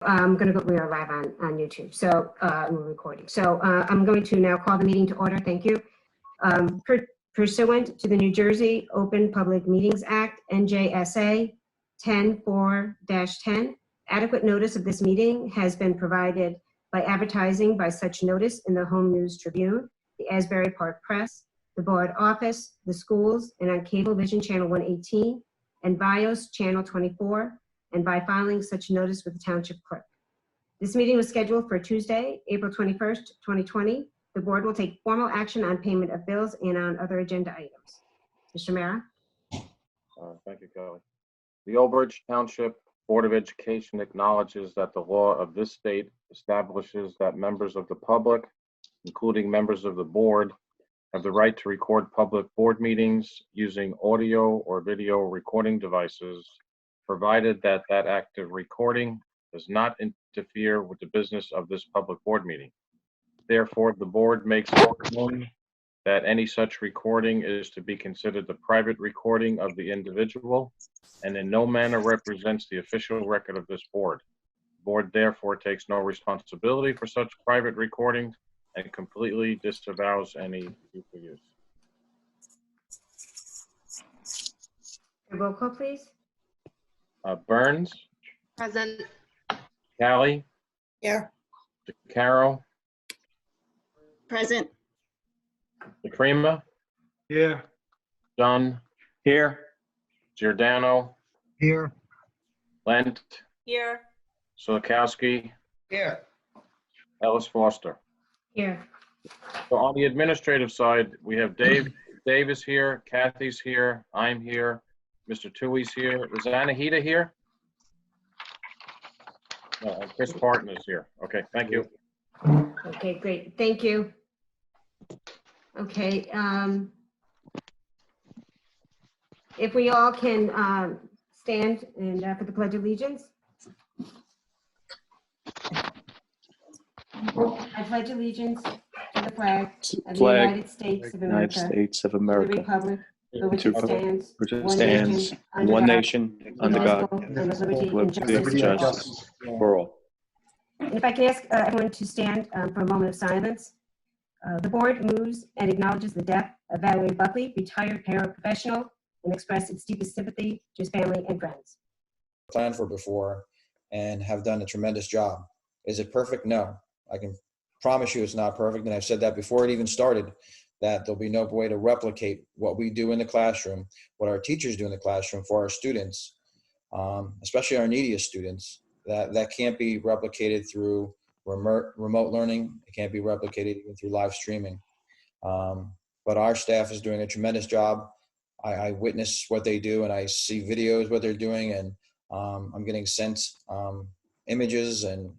I'm going to go, we are live on YouTube, so we're recording. So I'm going to now call the meeting to order. Thank you. Pursuant to the New Jersey Open Public Meetings Act, NJSA 10-4-10, adequate notice of this meeting has been provided by advertising by such notice in the Home News Tribune, the Asbury Park Press, the Board Office, the schools, and on Cablevision Channel 118, and BIOS Channel 24, and by filing such notice with the Township Clerk. This meeting was scheduled for Tuesday, April 21st, 2020. The board will take formal action on payment of bills and on other agenda items. Mr. Mara? Thank you, Kelly. The Old Bridge Township Board of Education acknowledges that the law of this state establishes that members of the public, including members of the board, have the right to record public board meetings using audio or video recording devices, provided that that active recording does not interfere with the business of this public board meeting. Therefore, the board makes known that any such recording is to be considered the private recording of the individual and in no manner represents the official record of this board. The board therefore takes no responsibility for such private recordings and completely disavows any future use. Roll call, please. Burns? Present. Callie? Here. DeCaro? Present. DeCrema? Here. Dunn? Here. Giordano? Here. Lent? Here. Solikowski? Here. Ellis Foster. Here. So on the administrative side, we have Dave is here, Kathy's here, I'm here, Mr. Tui's here. Is Anahita here? No, Chris Parton is here. Okay, thank you. Okay, great. Thank you. Okay. If we all can stand and for the Pledge of Allegiance. I pledge allegiance to the flag of the United States of America, the Republic for which it stands, one nation, under God, with liberty and justice for all. And if I can ask everyone to stand for a moment of silence. The board moves and acknowledges the death of Valerie Buckley, retired paraprofessional, and express its deepest sympathy to his family and friends. Planned for before and have done a tremendous job. Is it perfect? No. I can promise you it's not perfect, and I've said that before it even started, that there'll be no way to replicate what we do in the classroom, what our teachers do in the classroom for our students, especially our neediest students. That can't be replicated through remote learning. It can't be replicated even through live streaming. But our staff is doing a tremendous job. I witness what they do, and I see videos, what they're doing, and I'm getting sent images and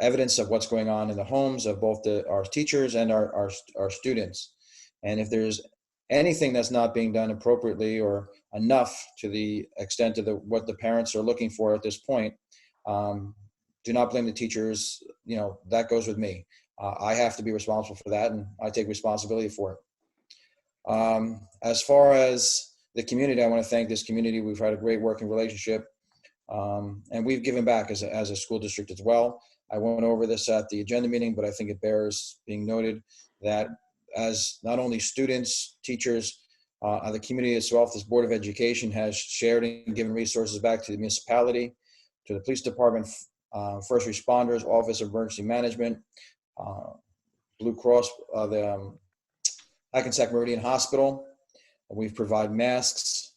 evidence of what's going on in the homes of both our teachers and our students. And if there's anything that's not being done appropriately or enough to the extent of what the parents are looking for at this point, do not blame the teachers. You know, that goes with me. I have to be responsible for that, and I take responsibility for it. As far as the community, I want to thank this community. We've had a great working relationship, and we've given back as a school district as well. I went over this at the agenda meeting, but I think it bears being noted that as not only students, teachers, the community itself, this Board of Education has shared and given resources back to the municipality, to the police department, first responders, Office of Emergency Management, Blue Cross, the Hackensack Meridian Hospital. We've provided masks,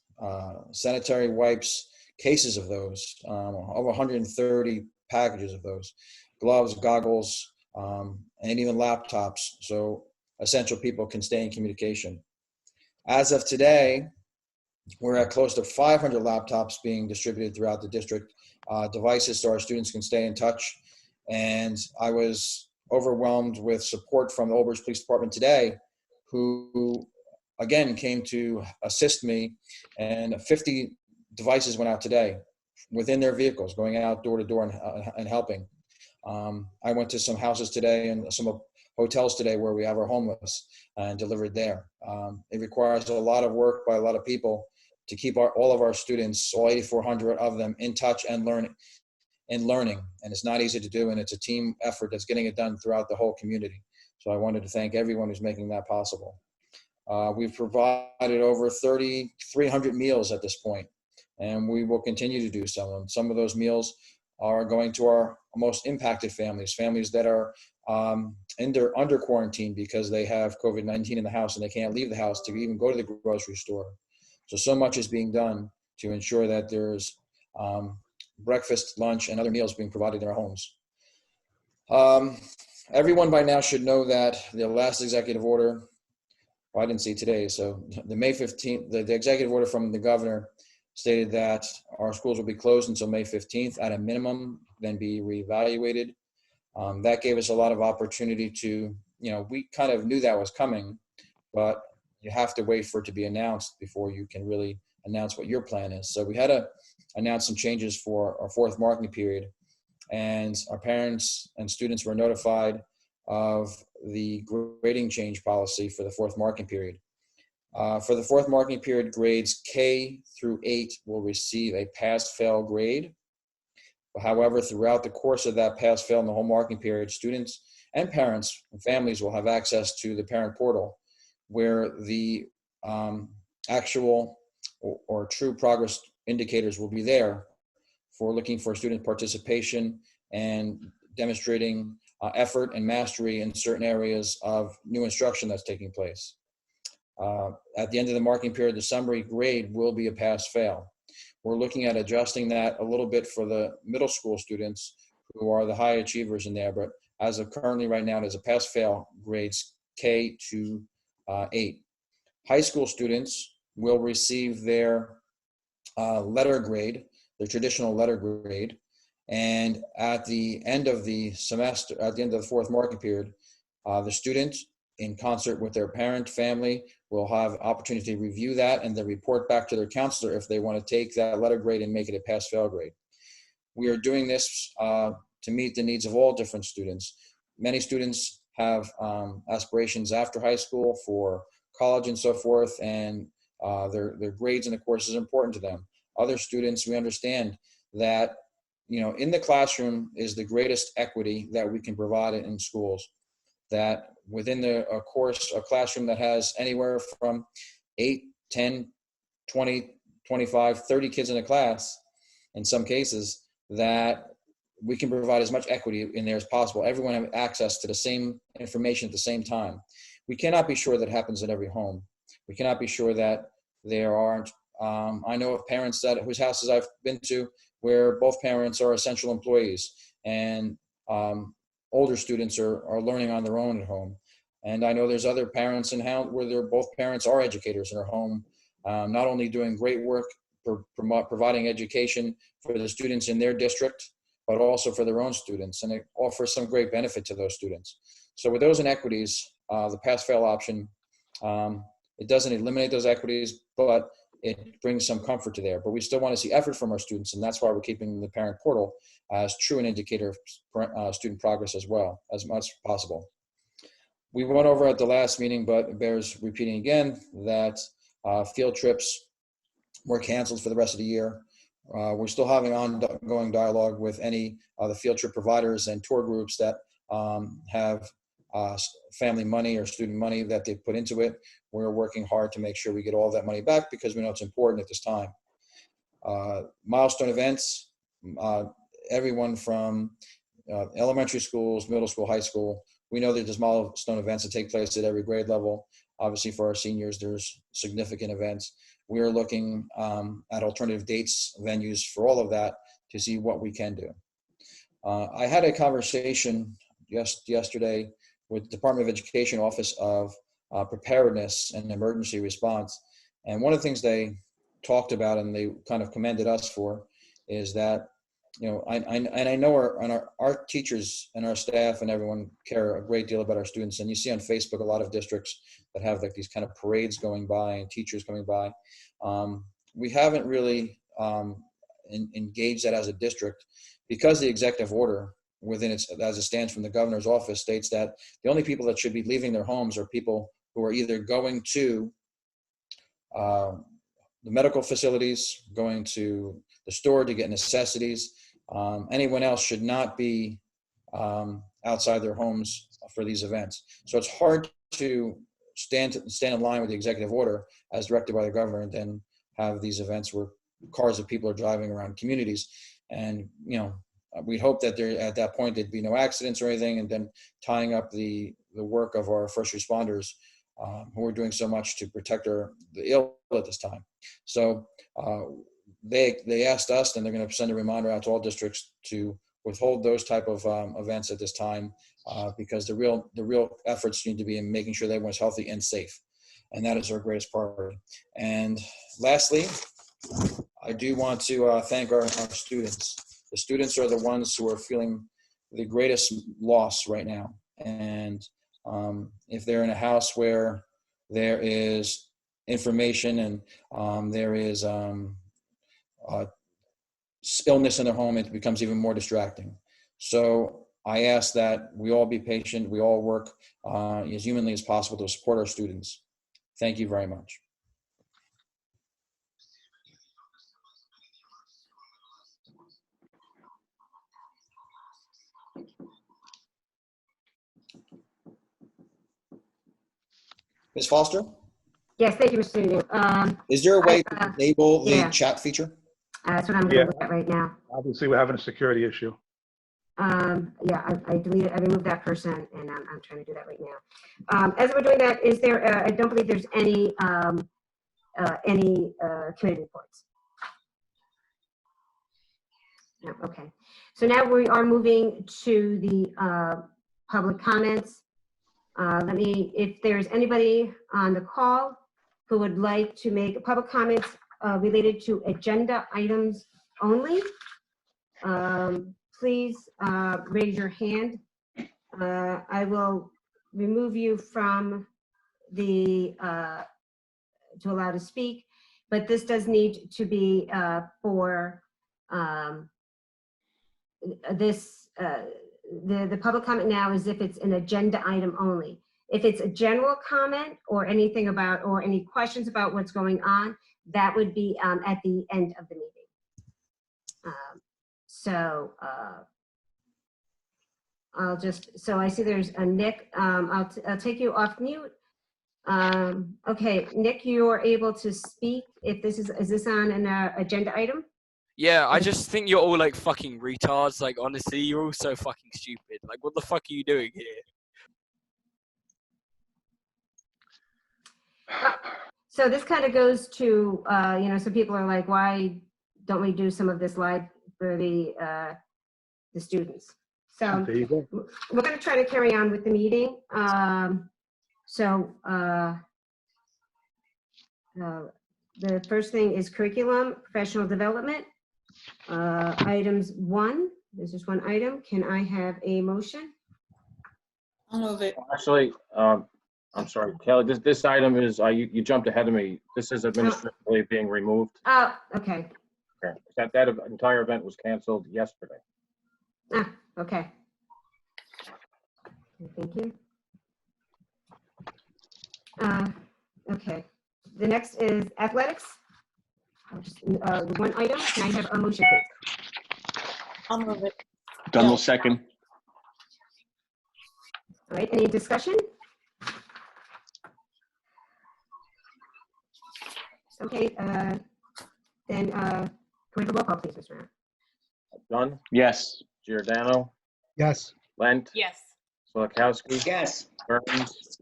sanitary wipes, cases of those, over 130 packages of those, gloves, goggles, and even laptops, so essential people can stay in communication. As of today, we're at close to 500 laptops being distributed throughout the district, devices so our students can stay in touch. And I was overwhelmed with support from the Old Bridge Police Department today, who again came to assist me, and 50 devices went out today within their vehicles, going out door to door and helping. I went to some houses today and some hotels today where we have our homeless and delivered there. It requires a lot of work by a lot of people to keep all of our students, all 8,400 of them, in touch and learning. in learning, and it's not easy to do, and it's a team effort that's getting it done throughout the whole community. So I wanted to thank everyone who's making that possible. We've provided over 3,300 meals at this point, and we will continue to do so. And some of those meals are going to our most impacted families that are under quarantine because they have COVID-19 in the house and they can't leave the house to even go to the grocery store. So much is being done to ensure that there's breakfast, lunch, and other meals being provided in our homes. Everyone by now should know that the last executive order, well, I didn't see today, so the May 15th, the executive order from the governor stated that our schools will be closed until May 15th at a minimum, then be reevaluated. That gave us a lot of opportunity to, we kind of knew that was coming, but you have to wait for it to be announced before you can really announce what your plan is. So we had to announce some changes for our fourth marking period, and our parents and students were notified of the grading change policy for the fourth marking period. For the fourth marking period, grades K through 8 will receive a pass-fail grade. However, throughout the course of that pass-fail in the whole marking period, students and parents and families will have access to the parent portal, where the actual or true progress indicators will be there for looking for student participation and demonstrating effort and mastery in certain areas of new instruction that's taking place. At the end of the marking period, the summary grade will be a pass-fail. We're looking at adjusting that a little bit for the middle school students who are the high achievers in there, but as of currently right now, it is a pass-fail grades K to 8. High school students will receive their letter grade, their traditional letter grade, and at the end of the semester, at the end of the fourth marking period, the student, in concert with their parent, family, will have opportunity to review that and then report back to their counselor if they want to take that letter grade and make it a pass-fail grade. We are doing this to meet the needs of all different students. Many students have aspirations after high school for college and so forth, and their grades in the course is important to them. Other students, we understand that, in the classroom is the greatest equity that we can provide in schools. That within a classroom that has anywhere from 8, 10, 20, 25, 30 kids in a class, in some cases, that we can provide as much equity in there as possible. Everyone have access to the same information at the same time. We cannot be sure that happens in every home. We cannot be sure that there aren't, I know of parents whose houses I've been to where both parents are essential employees, and older students are learning on their own at home. And I know there's other parents where both parents are educators in their home, not only doing great work for providing education for the students in their district, but also for their own students, and it offers some great benefit to those students. So with those inequities, the pass-fail option, it doesn't eliminate those equities, but it brings some comfort to there. But we still want to see effort from our students, and that's why we're keeping the parent portal as true an indicator of student progress as well, as much as possible. We went over at the last meeting, but it bears repeating again that field trips were canceled for the rest of the year. We're still having ongoing dialogue with any of the field trip providers and tour groups that have family money or student money that they put into it. We're working hard to make sure we get all that money back because we know it's important at this time. Milestone events, everyone from elementary schools, middle school, high school, we know that there's milestone events that take place at every grade level. Obviously for our seniors, there's significant events. We are looking at alternative dates, venues for all of that to see what we can do. I had a conversation just yesterday with the Department of Education Office of Preparedness and Emergency Response. And one of the things they talked about and they kind of commended us for is that, I know our teachers and our staff and everyone care a great deal about our students. And you see on Facebook a lot of districts that have like these kind of parades going by and teachers coming by. We haven't really engaged that as a district because the executive order within its, as it stands from the governor's office, states that the only people that should be leaving their homes are people who are either going to the medical facilities, going to the store to get necessities, Anyone else should not be outside their homes for these events. So it's hard to stand in line with the executive order as directed by the governor and then have these events where cars of people are driving around communities. And, you know, we hope that there at that point there'd be no accidents or anything, and then tying up the work of our first responders who are doing so much to protect the ill at this time. So they asked us, and they're going to send a reminder out to all districts to withhold those type of events at this time because the real efforts need to be in making sure that everyone's healthy and safe. And that is our greatest priority. And lastly, I do want to thank our students. The students are the ones who are feeling the greatest loss right now. And if they're in a house where there is information and there is illness in their home, it becomes even more distracting. So I ask that we all be patient. We all work as humanly as possible to support our students. Thank you very much. Ms. Foster, Yes, thank you, Mr. New. is there a way to enable the yeah. chat feature? That's what I'm going to look at right now. Obviously, we're having a security issue. Yeah, I deleted, I removed that person, and I'm trying to do that right now. As we're doing that, is there, I don't believe there's any committee reports. No, okay. So now we are moving to the public comments. If there's anybody on the call who would like to make public comments related to agenda items only, please raise your hand. I will remove you from the to allow to speak, but this does need to be for this. The public comment now is if it's an agenda item only. If it's a general comment or anything about, or any questions about what's going on, that would be at the end of the meeting. So I see there's a Nick. I'll take you off mute. Okay, Nick, you are able to speak. If this is this on an agenda item? Yeah, I just think you're all like fucking retards. Like, honestly, you're all so fucking stupid. Like, what the fuck are you doing here? So this kind of goes to, you know, some people are like, why don't we do some of this live for the students? So There you go. we're going to try to carry on with the meeting. The first thing is curriculum, professional development. Items 1, this is one item. Can I have a motion? I'll move it. Actually, I'm sorry, Kelly, this item is, you jumped ahead of me. This is administratively being removed. Oh, okay. Okay. That entire event was canceled yesterday. Ah, okay. Thank you. Okay. The next is athletics. One item. Can I have a motion, please? I'll move it. Dunn will second. All right. Any discussion? Okay. Then can we have a roll call, please, Mr. Brown? Dunn, Yes. Giordano, Yes. Lent, Yes. Solakowski, Yes. Burns,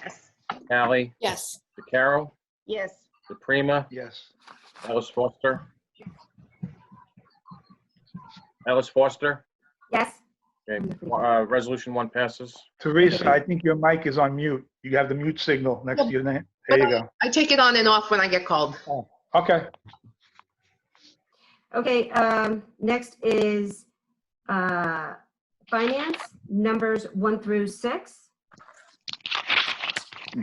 Yes. Tally, Yes. DeCaro, Yes. DePrima, Yes. Ellis Foster. Ellis Foster. Yes. Okay. Resolution 1 passes. Teresa, I think your mic is on mute. You have the mute signal next to your name. There you go. I take it on and off when I get called. Oh, okay. Okay. Next is finance, numbers 1 through 6.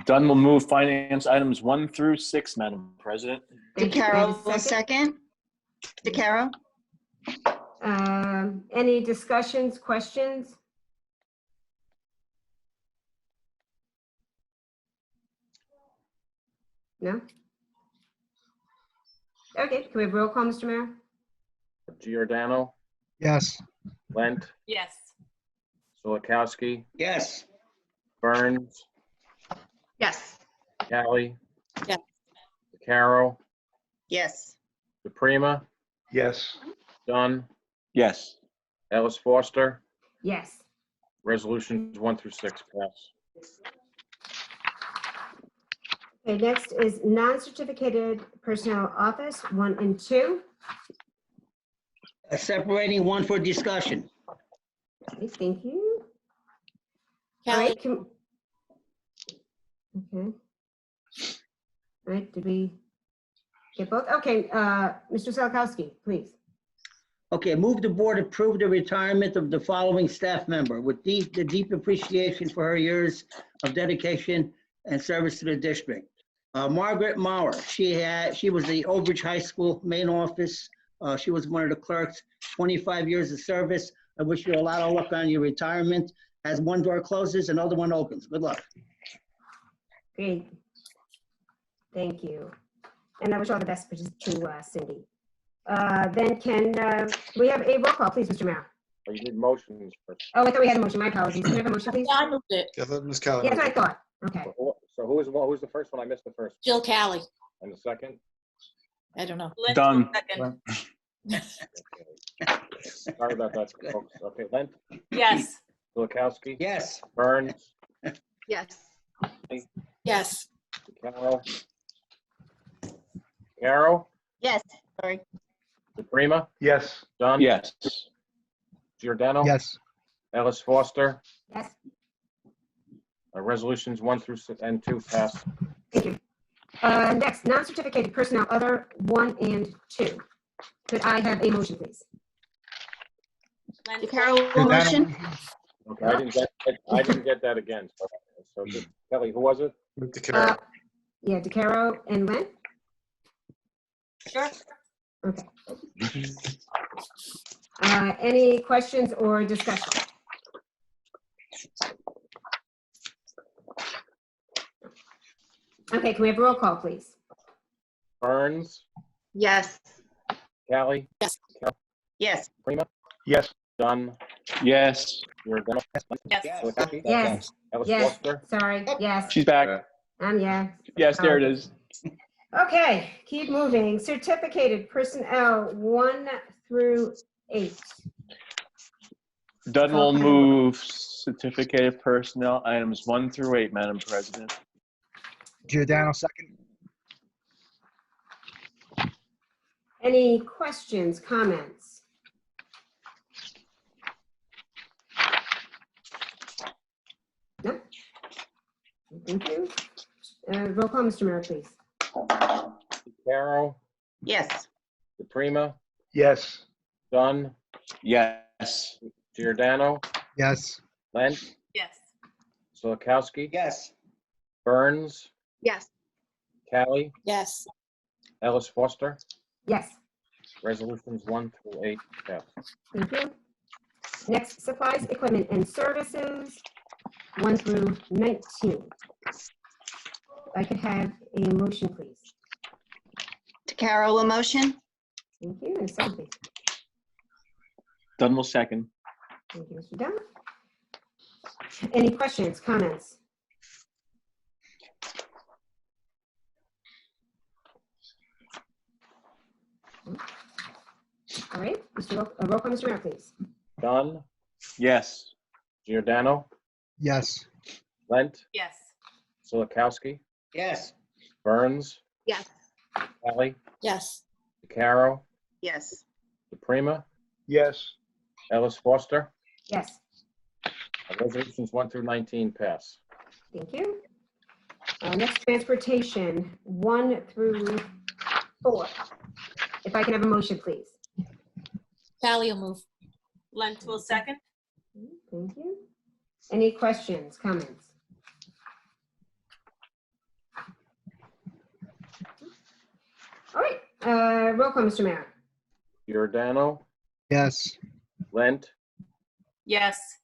Dunn will move finance items 1 through 6, Madam President. Thank you. Can I have a DeCaro, second. DeCaro? Any discussions, questions? No? Okay, can we have roll call, Mr. Mayor? Giordano, Yes. Lent, Yes. Solakowski, Yes. Burns, Yes. Callie. Yes. Caro, Yes. DePrima, Yes. Dunn, Yes. Ellis Foster. Yes. Resolutions 1 through 6 pass. Okay, next is non-certificated personnel office, 1 and 2. Separating one for discussion. Okay, thank you. All Callie, right, okay. All right, did we get both? Okay, Mr. Salakowski, please. Okay, move the board approve the retirement of the following staff member with the deep appreciation for her years of dedication and service to the district. Margaret Maurer, she was the Old Bridge High School main office. She was one of the clerks, 25 years of service. I wish you a lot of luck on your retirement. As one door closes, another one opens. Good luck. Great. Thank you. And I wish all the best to Cindy. Then can we have a roll call, please, Mr. Mayor? Oh, you need motions first. Oh, I thought we had a motion. My apologies. Can we have a motion, please? I moved it. Yeah, let Ms. Yes, I thought. Okay. So who's the first one? I missed the first. Jill Callie. And the second? I don't know. Done. Okay. Sorry about that, folks. Okay, Lent, Yes. Solakowski, Yes. Burns, Yes. Yes. Caro. Caro, Yes. Sorry. DePrima, Yes. Dunn. Yes. Giordano. Yes. Ellis Foster. Yes. Resolutions 1 through 6 and 2 pass. Thank you. Next, non-certificated personnel, other 1 and 2. Could I have a motion, please? DeCarlo, motion? Okay, I didn't get that again. So Kelly, who was it? Yeah, DeCaro and Len? Sure. Okay. Any questions or discussion? Okay, can we have a roll call, please? Burns, Yes. Callie, Yes. Prima, Yes. Dunn, Yes. Giordano, Yes. Solakowski, Yes. Ellis Yes. Foster. Sorry, yes. She's back. Yeah. Yes, there it is. Okay, keep moving. Certificated personnel 1 through 8. Dunn will move certificated personnel items 1 through 8, Madam President. Giordano, second. Any questions, comments? No? Thank you. Roll call, Mr. Mayor, please. Caro, Yes. DePrima, Yes. Dunn, Yes. Giordano, Yes. Lent, Yes. Solakowski, Yes. Burns, Yes. Callie, Yes. Ellis Foster. Yes, Resolutions 1 through 8 pass. thank you. Next, supplies, equipment, and services, 1 through 19. If I could have a motion, please. DeCarlo, motion? Thank you, and a second, please. Dunn will second. Thank you, Mr. Dunn. Any questions, comments? All right, roll call, Mr. Mayor, please. Dunn, Yes. Giordano, Yes. Lent, Yes. Solakowski, Yes. Burns, Yes. Callie, Yes. Caro, Yes. DePrima, Yes. Ellis Foster. Yes, Resolutions 1 through 19 pass. thank you. Next, transportation, 1 through 4. If I can have a motion, please. Callie will move. Lent will second? Thank you. Any questions, comments? All right, roll call, Mr. Mayor. Giordano, Yes. Lent, Yes.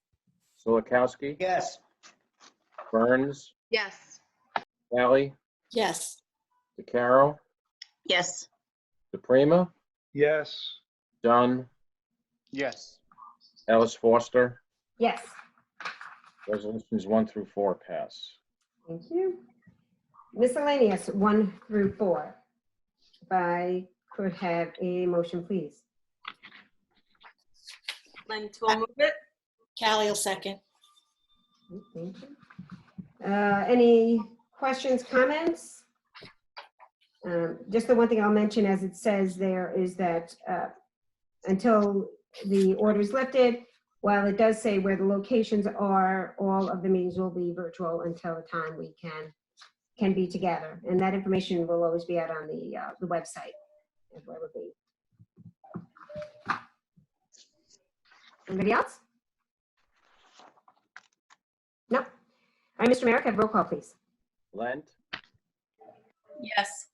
Solakowski, Yes. Burns, Yes. Callie, Yes. DeCaro, Yes. DePrima, Yes. Dunn, Yes. Ellis Foster. Yes. Resolutions 1 through 4 pass. Thank you. Miscellaneous 1 through 4. If I could have a motion, please. Lent will move it. Callie will second. Thank you. Any questions, comments? Just the one thing I'll mention, as it says there, is that until the order is lifted, while it does say where the locations are, all of the meetings will be virtual until the time we can be together. And that information will always be out on the website of where we'll be. Anybody else? No. All right, Mr. Merrick, have roll call, please. Lent, Yes.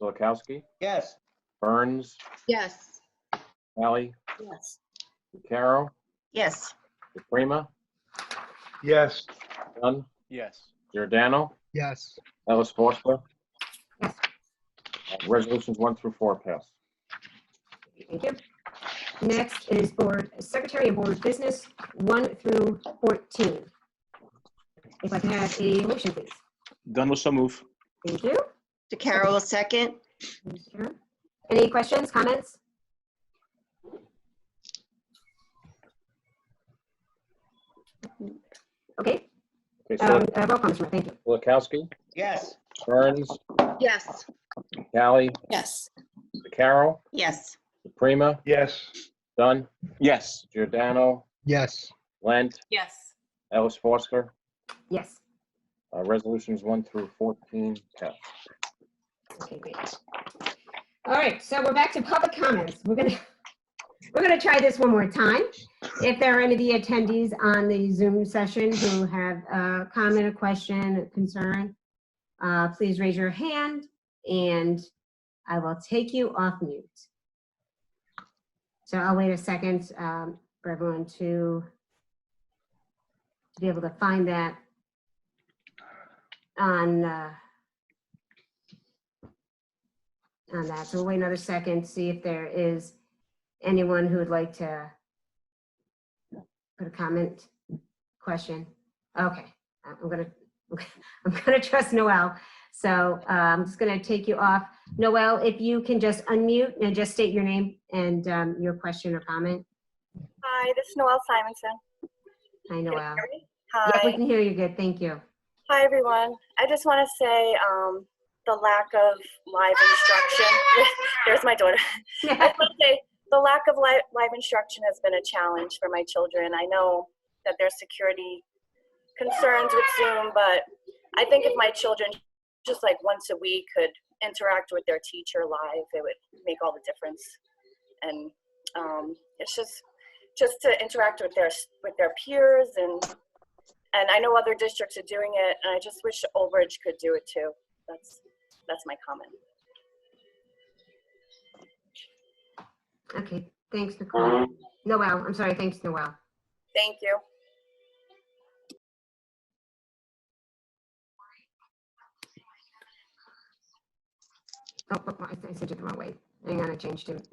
Solakowski, Yes. Burns, Yes. Hallie, Yes. Caro, Yes. Prima, Yes. Dunn, Yes. Giordano, Yes. Ellis Foster. Yes. Resolutions 1 through 4 pass. Thank you. Next is Board Secretary and Board Business 1 through 14. If I can have a motion, please. Dunn will so move. Thank you. DeCarlo will second. Sure. Any questions, comments? Okay. Okay, so Roll call, Mr. Mayor. Thank you. Solakowski, Yes. Burns, Yes. Hallie, Yes. Caro, Yes. Prima, Yes. Dunn, Yes. Giordano, Yes. Lent, Yes. Ellis Foster. Yes. Resolutions 1 through 14 pass. Okay, great. All right, so we're back to public comments. We're gonna try this one more time. If there are any of the attendees on the Zoom session who have a comment, a question, a concern, please raise your hand and I will take you off mute. So I'll wait a second for everyone to be able to find that on that. So we'll wait another second, see if there is anyone who would like to put a comment, question. Okay, I'm gonna trust Noel. So I'm just gonna take you off. Noel, if you can just unmute and just state your name and your question or comment. Hi, this is Noelle Simonson. Hi, Can you Noel. hear me? Yeah, we Hi. can hear you good. Thank you. Hi, everyone. I just want to say the lack of live instruction. There's my daughter. I just want to say the lack of live instruction has been a challenge for my children. I know that there's security concerns with Zoom, but I think if my children just like once a week could interact with their teacher live, it would make all the difference. And it's just to interact with their peers, and I know other districts are doing it, and I just wish Old Bridge could do it too. That's my comment. Okay, thanks, Nicole. Noel, I'm sorry, thanks, Noel. Thank you. Oh, I sent it the wrong way. Hang on, I changed it.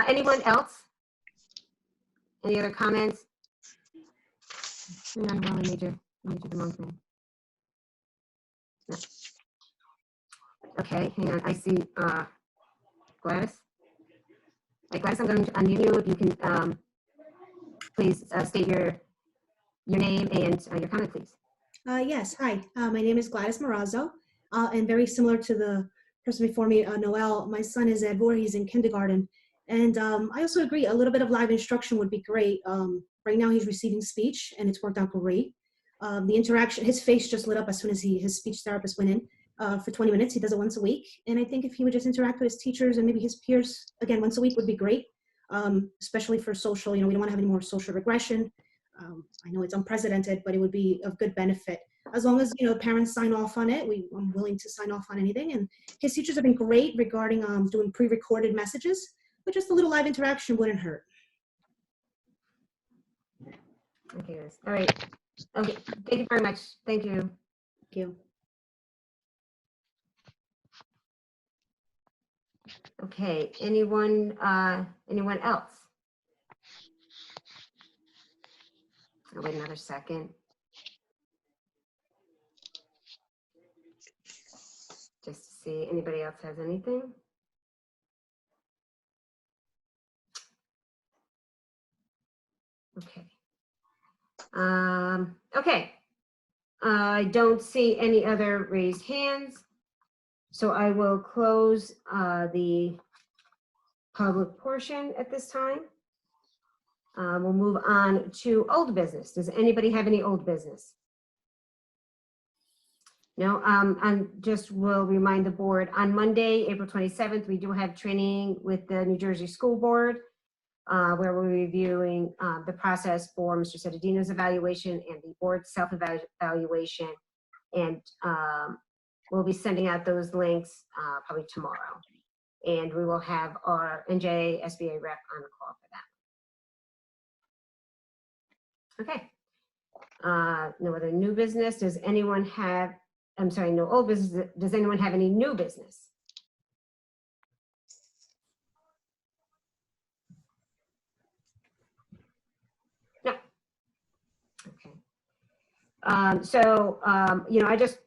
Anyone else? Any other comments? Hang on, well, I made you the wrong thing. No. Okay, hang on, I see Gladys. Hey, Gladys, I'm going to unmute you. If you can please state your name and your comment, please. Yes, hi. My name is Gladys Marazzo, and very similar to the person before me, Noel, my son is Edward, he's in kindergarten. And I also agree, a little bit of live instruction would be great. Right now he's receiving speech and it's worked out great. The interaction, his face just lit up as soon as his speech therapist went in for 20 minutes. He does it once a week. And I think if he would just interact with his teachers and maybe his peers, again, once a week would be great, especially for social, we don't want to have any more social regression. I know it's unprecedented, but it would be of good benefit. As long as, parents sign off on it, I'm willing to sign off on anything. And his teachers have been great regarding doing pre-recorded messages, but just a little live interaction wouldn't hurt. Okay, guys. All right. Okay, thank you very much. Thank you. Thank you. Okay, anyone else? I'll wait another second. Just to see anybody else has anything. Okay. Okay. I don't see any other raised hands. So I will close the public portion at this time. We'll move on to old business. Does anybody have any old business? No, and just will remind the board, on Monday, April 27th, we do have training with the New Jersey School Board, where we're reviewing the process for Mr. Citadino's evaluation and the board self-evaluation. And we'll be sending out those links probably tomorrow. And we will have our NJ SBA rep on the call for that. Okay. No other new business. Does anyone have, I'm sorry, no old business. Does anyone have any new business? No. Okay. I just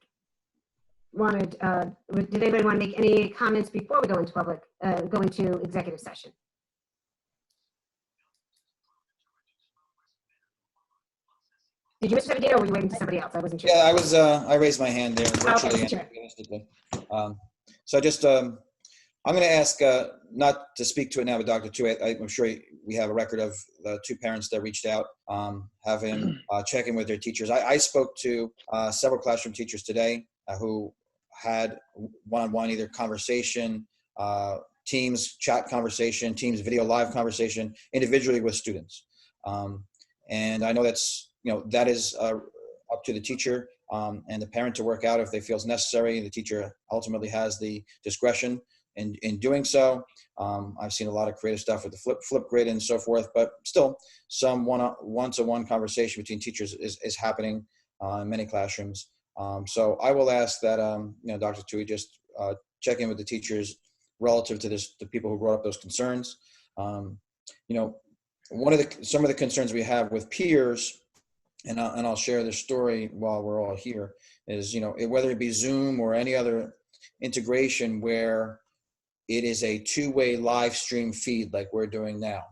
wanted, did anybody want to make any comments before we go into go into executive session? Did you, Mr. Citadino, or were you waiting for somebody else? I wasn't sure. Yeah, I raised my hand there virtually and sure. realistically. So I just, I'm going to ask, not to speak to it now, but Dr. Tui, I'm sure we have a record of the 2 parents that reached out, have him check in with their teachers. I spoke to several classroom teachers today who had one-on-one either conversation, Teams chat conversation, Teams video live conversation, individually with students. And I know that's, that is up to the teacher and the parent to work out if they feel it's necessary. The teacher ultimately has the discretion in doing so. I've seen a lot of creative stuff with the flip grid and so forth, but still some one-to-one conversation between teachers is happening in many classrooms. So I will ask that, Dr. Tui just check in with the teachers relative to the people who brought up those concerns. Some of the concerns we have with peers, and I'll share the story while we're all here, is, whether it be Zoom or any other integration where it is a 2-way live stream feed like we're doing now.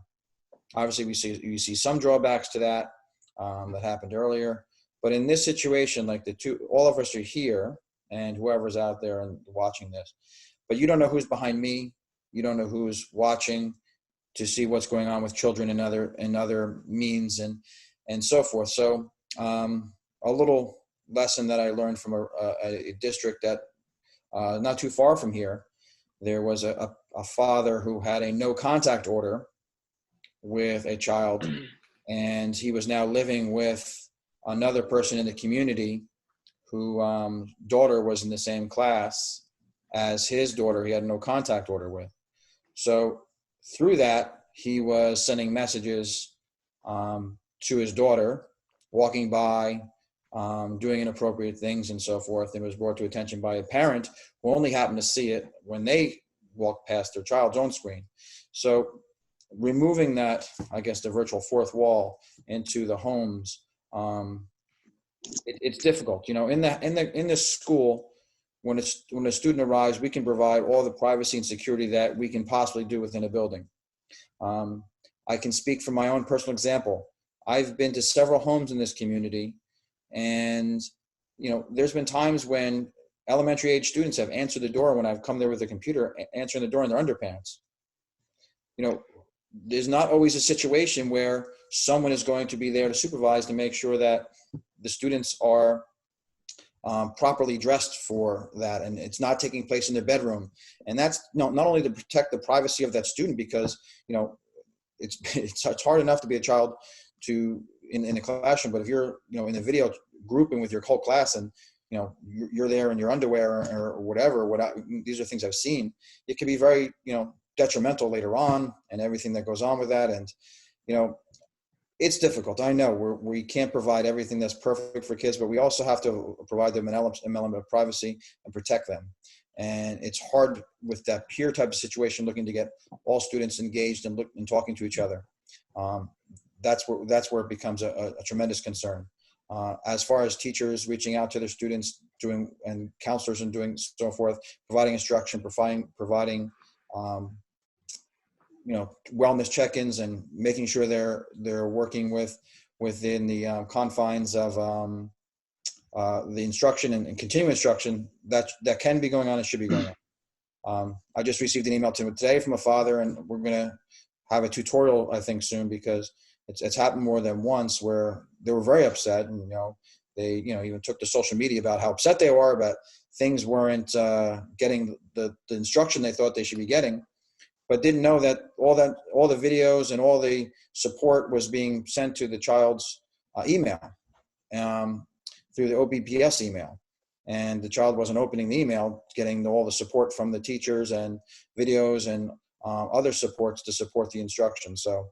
Obviously, you see some drawbacks to that that happened earlier. But in this situation, like all of us are here, and whoever's out there and watching this, but you don't know who's behind me. You don't know who's watching to see what's going on with children and other means and so forth. So a little lesson that I learned from a district that not too far from here, there was a father who had a no contact order with a child, and he was now living with another person in the community who daughter was in the same class as his daughter he had no contact order with. So through that, he was sending messages to his daughter, walking by, doing inappropriate things and so forth, and was brought to attention by a parent who only happened to see it when they walked past their child's own screen. So removing that, I guess, the virtual fourth wall into the homes, it's difficult. In the school, when a student arrives, we can provide all the privacy and security that we can possibly do within a building. I can speak from my own personal example. I've been to several homes in this community, and there's been times when elementary age students have answered the door when I've come there with a computer, answering the door in their underpants. There's not always a situation where someone is going to be there to supervise to make sure that the students are properly dressed for that, and it's not taking place in their bedroom. And that's not only to protect the privacy of that student, because it's hard enough to be a child in a classroom, but if you're in a video grouping with your whole class and you're there in your underwear or whatever, these are things I've seen. It can be very detrimental later on, and everything that goes on with that. And it's difficult. I know we can't provide everything that's perfect for kids, but we also have to provide them an element of privacy and protect them. And it's hard with that peer type of situation, looking to get all students engaged and talking to each other. that's where it becomes a tremendous concern. As far as teachers reaching out to their students, and counselors and doing so forth, providing instruction, providing wellness check-ins, and making sure they're working within the confines of the instruction and continuing instruction that can be going on and should be going on. I just received an email today from a father, and we're going to have a tutorial, I think, soon, because it's happened more than once where they were very upset, and they even took to social media about how upset they were about things weren't getting the instruction they thought they should be getting, but didn't know that all the videos and all the support was being sent to the child's email through the OBPS email. And the child wasn't opening the email, getting all the support from the teachers and videos and other supports to support the instruction. So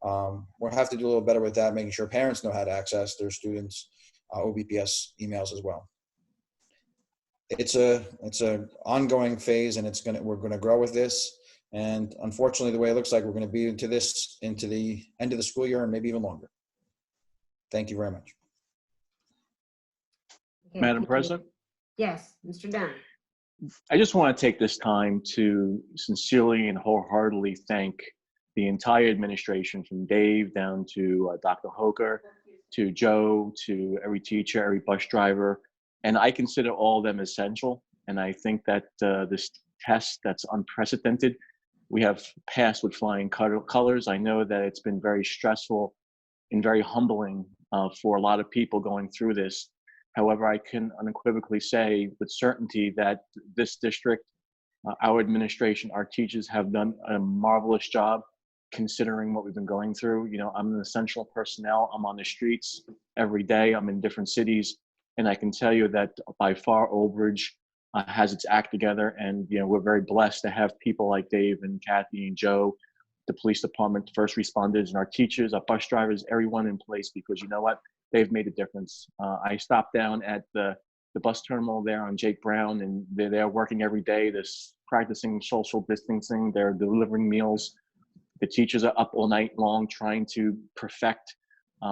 we'll have to do a little better with that, making sure parents know how to access their students' OBPS emails as well. It's a ongoing phase, and we're going to grow with this. And unfortunately, the way it looks like, we're going to be into the end of the school year and maybe even longer. Thank you very much. Okay, Madam thank you. President? Yes, Mr. Dunn. I just want to take this time to sincerely and wholeheartedly thank the entire administration, from Dave down to Dr. Hoker, to Joe, to every teacher, every bus driver. And I consider all of them essential. And I think that this test that's unprecedented, we have passed with flying colors. I know that it's been very stressful and very humbling for a lot of people going through this. However, I can unequivocally say with certainty that this district, our administration, our teachers have done a marvelous job considering what we've been going through. I'm an essential personnel. I'm on the streets every day. I'm in different cities. And I can tell you that by far Old Bridge has its act together. And, we're very blessed to have people like Dave and Kathy and Joe, the police department, first responders, and our teachers, our bus drivers, everyone in place, because you know what? They've made a difference. I stopped down at the bus terminal there on Jake Brown, and they're there working every day. They're practicing social distancing. They're delivering meals. The teachers are up all night long trying to perfect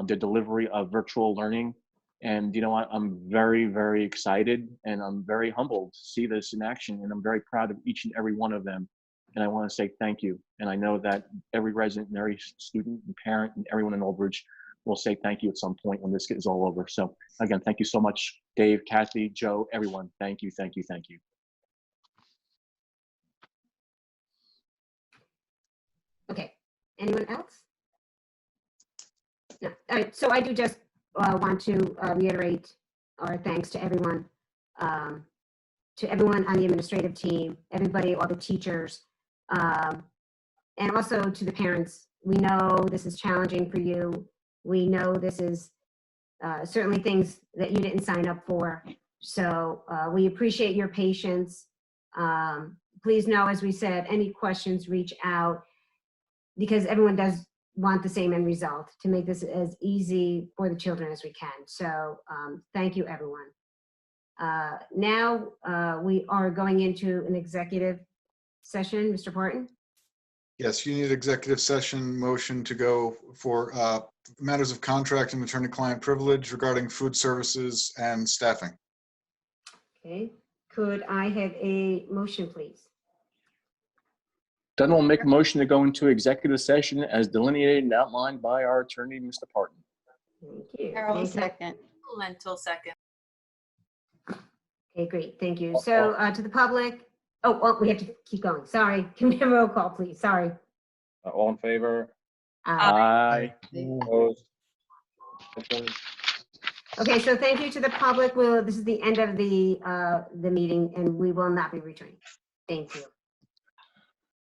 their delivery of virtual learning. And you know what? I'm very, very excited, and I'm very humbled to see this in action. And I'm very proud of each and every one of them. And I want to say thank you. And I know that every resident and every student and parent and everyone in Old Bridge will say thank you at some point when this is all over. So again, thank you so much, Dave, Kathy, Joe, everyone. Thank you, thank you, thank you. Okay, anyone else? No. All right, so I do just want to reiterate our thanks to everyone on the administrative team, everybody, all the teachers, and also to the parents. We know this is challenging for you. We know this is certainly things that you didn't sign up for. So we appreciate your patience. Please know, as we said, any questions, reach out, because everyone does want the same end result, to make this as easy for the children as we can. So thank you, everyone. Now we are going into an executive session. Mr. Parton? Yes, you need executive session motion to go for matters of contract and attorney-client privilege regarding food services and staffing. Okay, could I have a motion, please? Then we'll make a motion to go into executive session as delineated and outlined by our attorney, Mr. Parton. Thank you. Carol, Thank you. second. Lentil second. Okay, great, thank you. So to the public, oh, we have to keep going. Sorry, can we have a roll call, please? Sorry. All in favor? Aye. Opposed? Okay, so thank you to the public. This is the end of the meeting, and we will not be returning. Thank you.